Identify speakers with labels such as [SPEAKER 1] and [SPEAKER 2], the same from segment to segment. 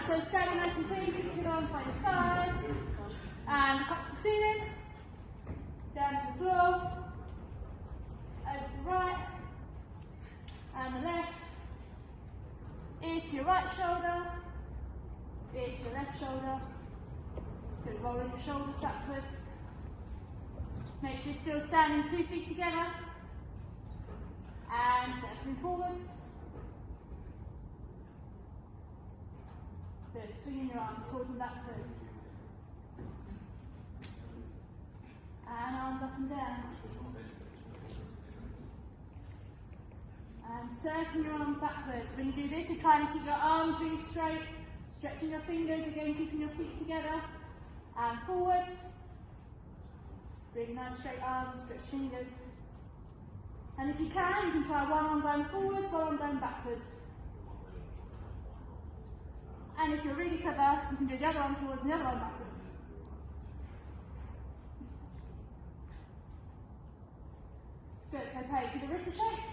[SPEAKER 1] So standing nice and clean, keep your arms by your sides, and up to the ceiling, down to the floor, over to the right, and the left, ear to your right shoulder, ear to your left shoulder. Good, rolling your shoulders backwards. Make sure you're still standing 2 feet together, and circling forwards. Good, swinging your arms forwards and backwards. And arms up and down. And circling your arms backwards. When you do this, you're trying to keep your arms really straight, stretching your fingers, again keeping your feet together. And forwards. Really nice straight arms, stretch fingers. And if you can try one arm going forwards, one arm going backwards. And if you're really clever, you can do the other arm forwards and the other arm backwards. Good, okay, give the wrist a shake.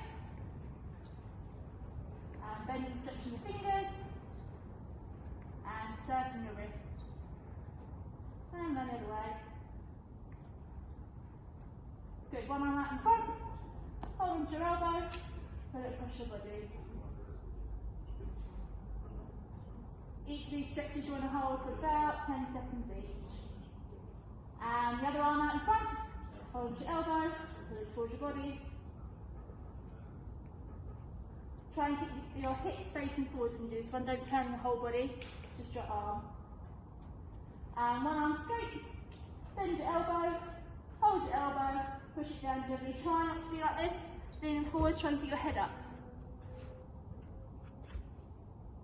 [SPEAKER 1] And bending and stretching your fingers. And circling your wrists. And then the other way. Good, one arm out in front. Hold onto your elbow. Put it across your body. Each of these stretches you want to hold for about 10 seconds each. And the other arm out in front. Hold onto your elbow. Put it towards your body. Try and keep your hips facing forward when you do this one. Don't turn the whole body, just your arm. And one arm straight. Bend your elbow. Hold your elbow. Push it down gently. Try not to be like this. Leaning forward, try and keep your head up.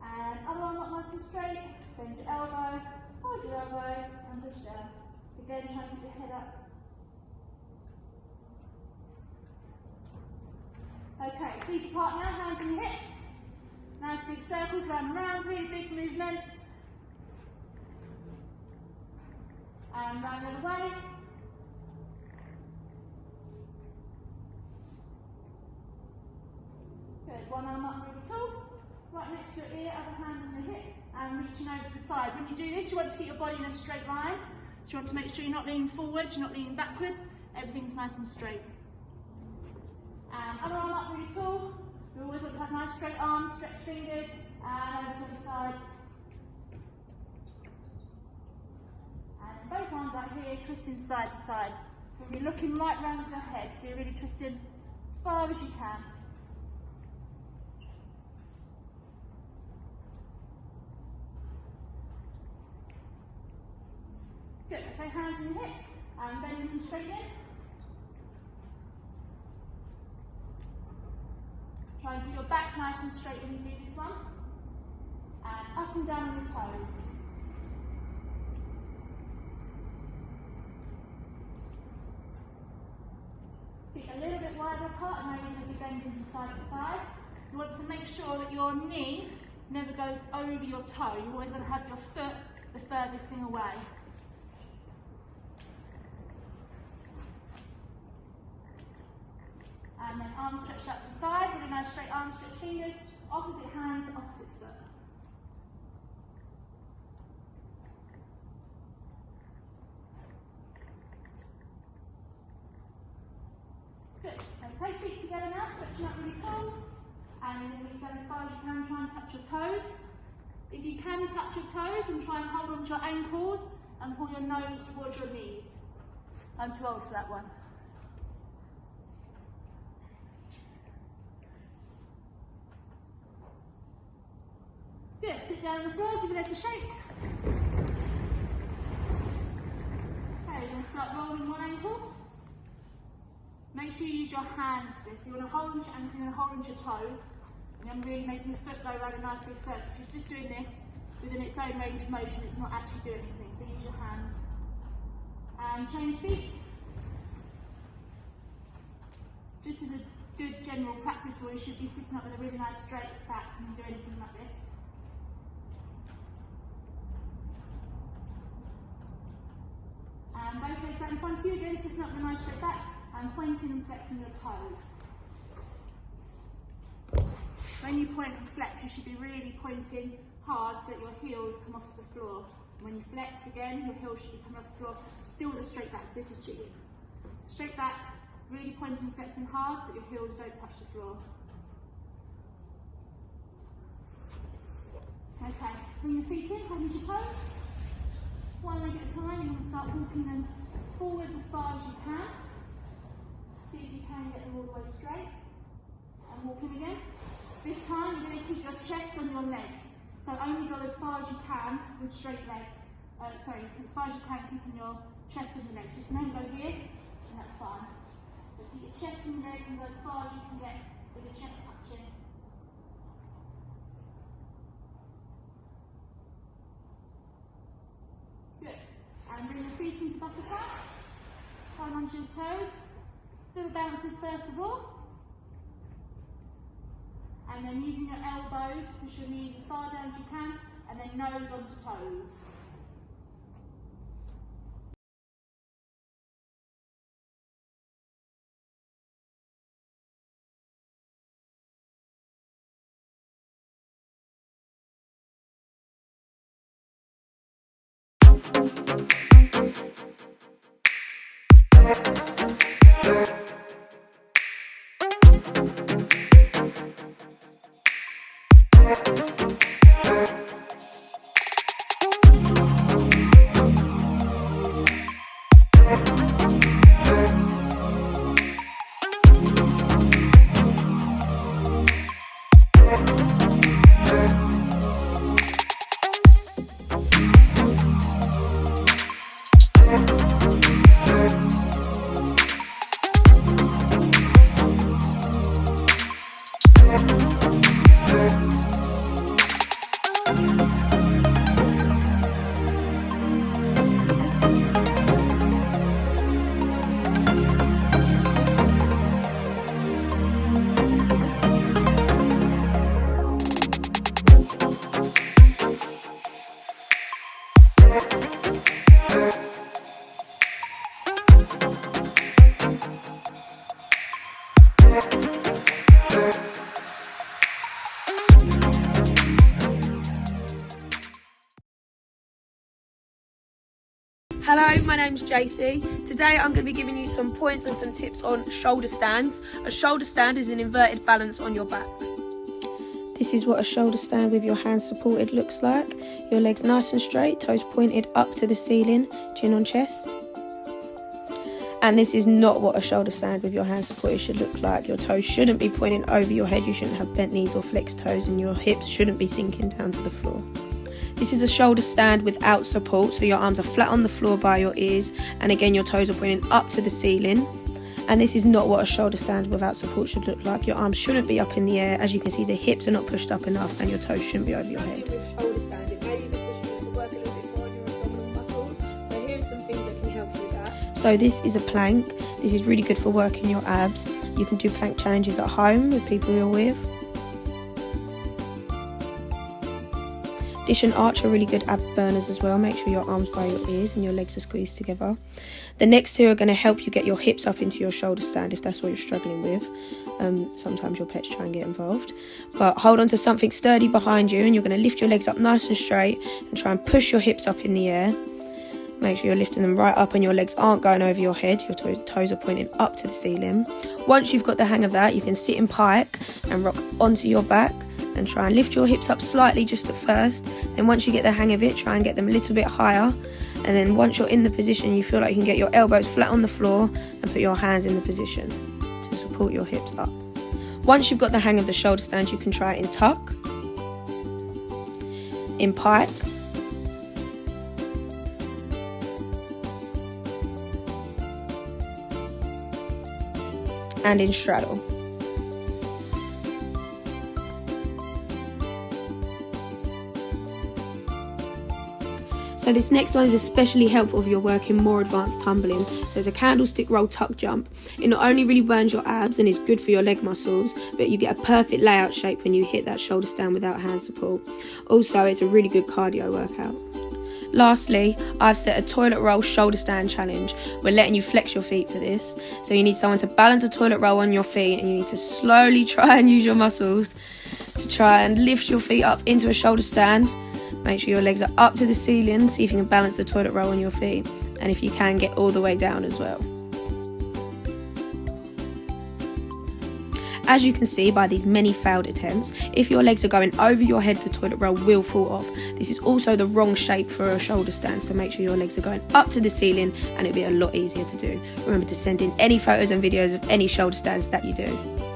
[SPEAKER 1] And other arm up nice and straight. Bend your elbow. Hold your elbow and push down. Again, try and keep your head up. Okay, feet apart now, hands on your hips. Nice big circles, round and round, really big movements. And round the other way. Good, one arm up really tall, right next to your ear, other hand on the hip, and reaching over to the side. When you do this, you want to keep your body in a straight line. So you want to make sure you're not leaning forwards, you're not leaning backwards, everything's nice and straight. And other arm up really tall. We always want to have nice straight arms, stretch fingers, and over to the sides. And both arms out here, twisting side to side. We'll be looking right round your head, so you're really twisting as far as you can. Good, okay, hands on your hips, and bending and straightening. Try and keep your back nice and straight when you do this one. And up and down on your toes. Feet a little bit wider apart, and now you're going to be bending from side to side. You want to make sure that your knee never goes over your toe. You always want to have your foot the furthest thing away. And then arms stretched out to the side, really nice straight arms, stretch fingers, opposite hand to opposite foot. Good, okay, feet together now, stretching up really tall, and then reach down as far as you can, try and touch your toes. If you can touch your toes, then try and hold on to your ankles and pull your nose towards your knees. I'm too old for that one. Good, sit down on the floor, give your legs a shake. Okay, you're going to start rolling one ankle. Make sure you use your hands for this. You want to hold on to your ankle, you want to hold on to your toes. And then really making the foot go around a nice big circle. If you're just doing this within its own range of motion, it's not actually doing anything. So use your hands. And change feet. Just as a good general practice rule, you should be sitting up with a really nice straight back when you do anything like this. And both legs out in front of you, again sitting up with a nice straight back and pointing and flexing your toes. When you point and flex, you should be really pointing hard so that your heels come off the floor. When you flex again, your heels should be coming off the floor, still with a straight back. This is cheating. Straight back, really pointing and flexing hard so that your heels don't touch the floor. Okay, bring your feet in, hold your toes. One leg at a time, you're going to start walking them forwards as far as you can. See if you can get them all the way straight. And walk in again. This time, you're going to keep your chest on your legs. So only go as far as you can with straight legs. As far as you can, keeping your chest on your legs. You can only go here, and that's fine. But keep your chest on your legs and go as far as you can get with your chest touching. Good. And bring your feet into butterfly. Hold onto your toes. Little bounces first of all. And then using your elbows, push your knees as far down as you can, and then nose onto toes.
[SPEAKER 2] Hello, my name's JC. Today I'm going to be giving you some points and some tips on shoulder stands. A shoulder stand is an inverted balance on your back. This is what a shoulder stand with your hands supported looks like. Your legs nice and straight, toes pointed up to the ceiling, chin on chest. And this is not what a shoulder stand with your hands supported should look like. Your toes shouldn't be pointing over your head, you shouldn't have bent knees or flexed toes, and your hips shouldn't be sinking down to the floor. This is a shoulder stand without support, so your arms are flat on the floor by your ears, and again your toes are pointing up to the ceiling. And this is not what a shoulder stand without support should look like. Your arms shouldn't be up in the air. As you can see, the hips are not pushed up enough and your toes shouldn't be over your head. With shoulder stand, it may be because you need to work a little bit more on your abdominal muscles. So here are some things that can help you with that. So this is a plank. This is really good for working your abs. You can do plank challenges at home with people you're with. Dish and arch are really good ab burners as well. Make sure your arms by your ears and your legs are squeezed together. The next two are going to help you get your hips up into your shoulder stand if that's what you're struggling with. Sometimes your pets try and get involved. But hold on to something sturdy behind you and you're going to lift your legs up nice and straight and try and push your hips up in the air. Make sure you're lifting them right up and your legs aren't going over your head. Your toes are pointing up to the ceiling. Once you've got the hang of that, you can sit in pike and rock onto your back. And try and lift your hips up slightly just at first. Then once you get the hang of it, try and get them a little bit higher. And then once you're in the position, you feel like you can get your elbows flat on the floor and put your hands in the position to support your hips up. Once you've got the hang of the shoulder stand, you can try it in tuck, in pike, and in straddle. So this next one is especially helpful if you're working more advanced tumbling. So it's a candlestick roll tuck jump. It not only really burns your abs and is good for your leg muscles, but you get a perfect layout shape when you hit that shoulder stand without hand support. Also, it's a really good cardio workout. Lastly, I've set a toilet roll shoulder stand challenge. We're letting you flex your feet for this. So you need someone to balance a toilet roll on your feet and you need to slowly try and use your muscles to try and lift your feet up into a shoulder stand. Make sure your legs are up to the ceiling. See if you can balance the toilet roll on your feet. And if you can, get all the way down as well. As you can see by these many failed attempts, if your legs are going over your head, the toilet roll will fall off. This is also the wrong shape for a shoulder stand, so make sure your legs are going up to the ceiling and it'll be a lot easier to do. Remember to send in any photos and videos of any shoulder stands that you do.